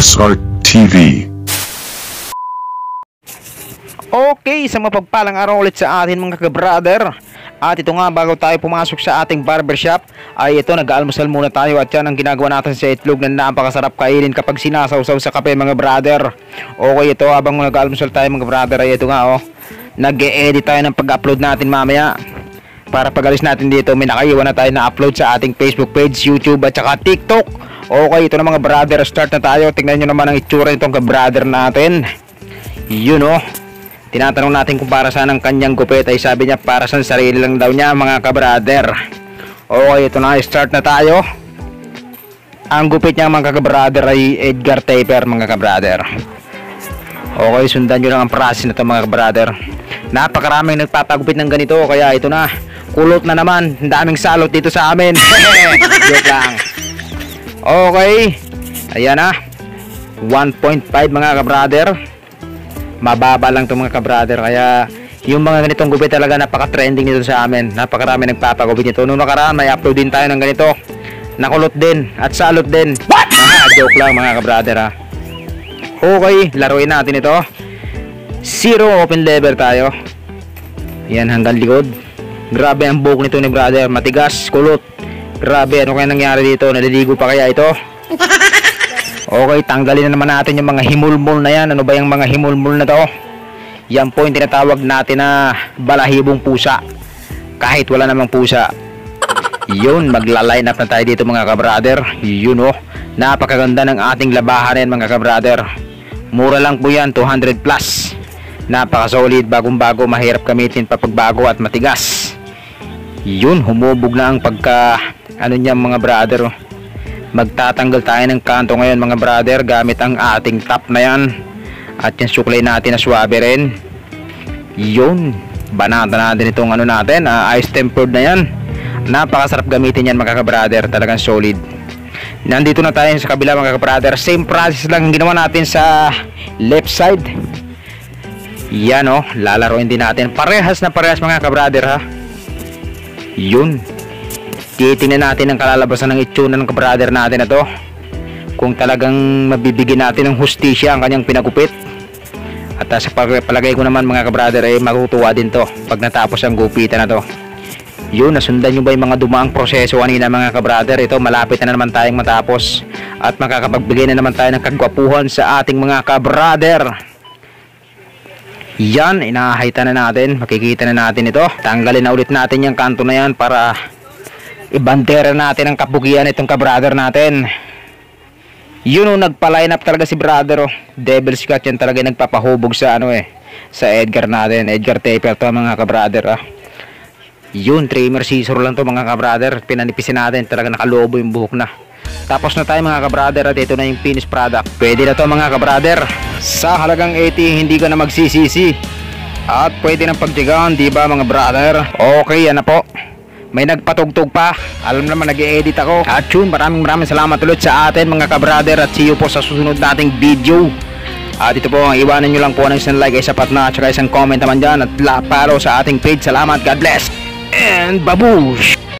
SR TV. Okay, sa mapagpalang araw ulit sa atin mga ka-brother. At ito nga, bago tayo pumasok sa ating barbershop, ay ito, nag-almusal muna tayo. At yan ang ginagawa natin sa itlog na napakasarap kainin kapag sinasawsaw sa kape mga brother. Okay, ito, habang nag-almusal tayo mga brother, ay ito nga nag-e-edit tayo ng pag-upload natin mamaya. Para pag-alis natin dito, may nakaiwan na tayo na upload sa ating Facebook page, YouTube at saka TikTok. Okay, ito na mga brother, start na tayo. Tingnan nyo naman ang itsura nitong ka-brother natin. Yun tinatanong natin kung para saan ang kanyang gupit, ay sabi niya para sa sarili lang daw niya mga ka-brother. Okay, ito na, start na tayo. Ang gupit niya mga ka-brother ay Edgar Taper mga ka-brother. Okay, sundan nyo lang ang process na ito mga ka-brother. Napakaraming nagpapagupit ng ganito, kaya ito na, kulot na naman, ang daming salot dito sa amin. Joke lang. Okay, ayan na, 1.5 mga ka-brother. Mababa lang itong mga ka-brother, kaya yung mga ganitong gupit talaga napaka-trending nito sa amin. Napakarami nagpapagupit nito. Noong nakaraan may upload din tayo ng ganito, nakulot din at salot din. Joke lang mga ka-brother ha. Okay, laruin natin ito. Zero open lever tayo. Yan hanggang likod. Grabe ang buhok nito ni brother, matigas, kulot. Grabe, ano kaya nangyari dito? Naliligo pa kaya ito? Okay, tanggalin na naman natin yung mga himulmul na yan. Ano ba yung mga himulmul na to? Yan po yung tinatawag natin na balahibong pusa. Kahit wala namang pusa. Yun, magla-line up na tayo dito mga ka-brother. Yun napakaganda ng ating labahan yan mga ka-brother. Mura lang po yan, 200 plus. Napaka-solid, bagong-bago, mahirap gamitin pa pagbago at matigas. Yun, humubog na ang pagka niya mga brother. Magtatanggal tayo ng kanto ngayon mga brother gamit ang ating top na yan. At yung suklay natin na swabe rin. Yun, banata natin itong natin, ice tempered na yan. Napakasarap gamitin yan mga ka-brother, talagang solid. Nandito na tayo sa kabila mga ka-brother. Same process lang ginawa natin sa left side. Yan lalaroin din natin. Parehas na parehas mga ka-brother ha. Yun, titingnan natin ang kalalabasan ng itsura ng ka-brother natin na to. Kung talagang mabibigyan natin ng hustisya ang kanyang pinagupit. At sa palagay ko naman mga ka-brother ay matutuwa din to pag natapos ang gupitan na to. Yun, nasundan nyo ba yung mga dumaang proseso kanina mga ka-brother? Ito, malapit na naman tayong matapos. At makakapagbigay na naman tayo ng kagwapuhan sa ating mga ka-brother. Yan, inahayta na natin. Makikita na natin ito. Tanggalin na ulit natin yung kanto na yan para ibandera natin ang kapugian itong ka-brother natin. Yun nagpa-line up talaga si brother Devil Scott yan talaga nagpapahubog sa sa Edgar natin. Edgar Taper to mga ka-brother Yun, trimmer scissor lang to mga ka-brother. Pinanipisin natin, talaga nakalobo yung buhok na. Tapos na tayo mga ka-brother at ito na yung finished product. Pwede na to mga ka-brother. Sa halagang 80 hindi ka na magsisisi. At pwede nang pagtigaan, di ba mga brother? Okay, yan na po. May nagpatugtog pa. Alam naman nag-e-edit ako. At yun, maraming salamat ulit sa atin mga ka-brother. At see you po sa susunod nating video. At ito po, iwanan nyo lang po ng isang like ay sapat na. At saka isang comment naman dyan. At follow sa ating page. Salamat, God bless. And babush!